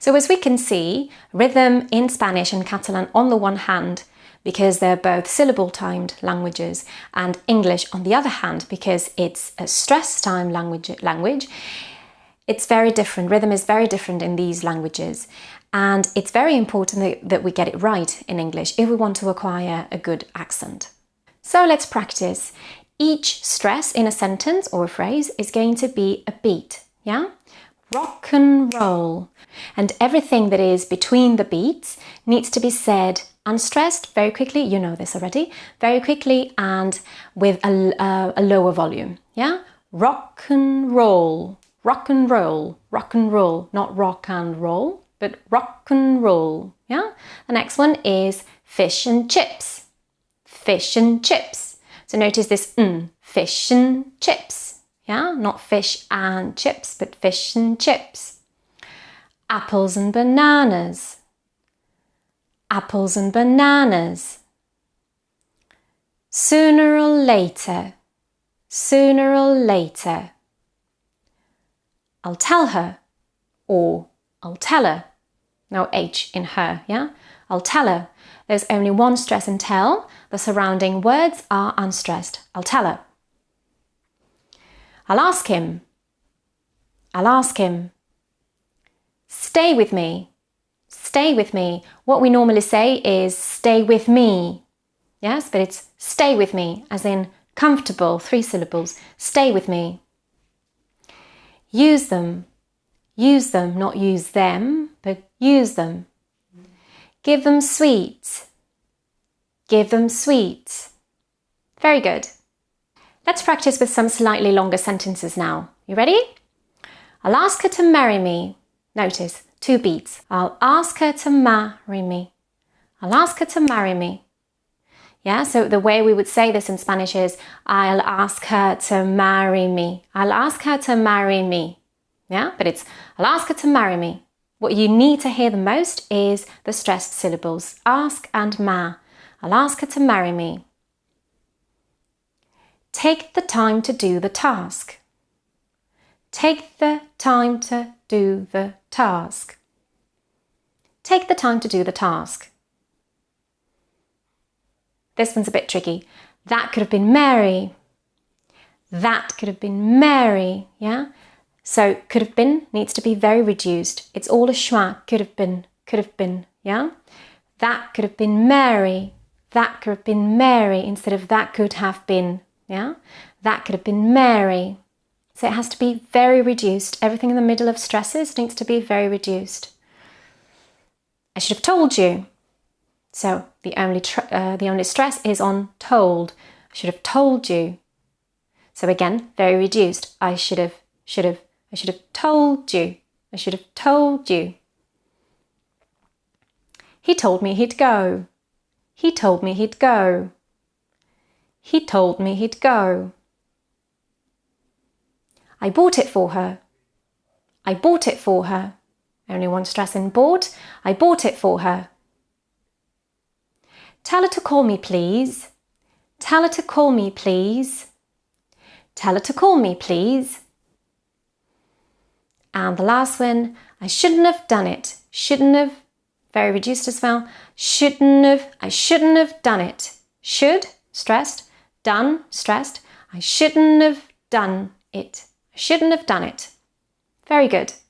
So as we can see, rhythm in Spanish and Catalan on the one hand, because they're both syllable-timed languages, and English on the other hand, because it's a stress-time language, it's very different. Rhythm is very different in these languages, and it's very important that we get it right in English if we want to acquire a good accent. So let's practice. Each stress in a sentence or a phrase is going to be a beat, yeah? Rock and roll. And everything that is between the beats needs to be said unstressed, very quickly, you know this already, very quickly and with a lower volume, yeah? Rock and roll, rock and roll, rock and roll, not rock and roll, but rock and roll, yeah? The next one is fish and chips, fish and chips. So notice this fish and chips, yeah? Not fish and chips, but fish and chips. Apples and bananas, apples and bananas. Sooner or later, sooner or later. I'll tell her, or I'll tell her. No H in her, yeah? I'll tell her. There's only one stress in tell. The surrounding words are unstressed. I'll tell her. I'll ask him. I'll ask him. Stay with me. Stay with me. What we normally say is stay with me. Yes, but it's stay with me, as in comfortable, 3 syllables. Stay with me. Use them. Use them, not use them, but use them. Give them sweets. Give them sweets. Very good. Let's practice with some slightly longer sentences now. You ready? I'll ask her to marry me. Notice, 2 beats. I'll ask her to marry me. I'll ask her to marry me. Yeah, so the way we would say this in Spanish is I'll ask her to marry me. I'll ask her to marry me. Yeah, but it's I'll ask her to marry me. What you need to hear the most is the stressed syllables, ask and ma. I'll ask her to marry me. Take the time to do the task. Take the time to do the task. Take the time to do the task. This one's a bit tricky. That could have been Mary. That could have been Mary, yeah? So could have been needs to be very reduced. It's all a schwa, could have been, yeah? That could have been Mary. That could have been Mary instead of that could have been, yeah? That could have been Mary. So it has to be very reduced. Everything in the middle of stresses needs to be very reduced. I should have told you. So the only stress is on told. I should have told you. So again, very reduced. I should have told you. I should have told you. He told me he'd go. He told me he'd go. He told me he'd go. I bought it for her. I bought it for her. Only one stress in bought. I bought it for her. Tell her to call me, please. Tell her to call me, please. Tell her to call me, please. And the last one, I shouldn't have done it. Shouldn't have, very reduced as well. I shouldn't have done it. Should, stressed. Done, stressed. I shouldn't have done it. I shouldn't have done it. Very good.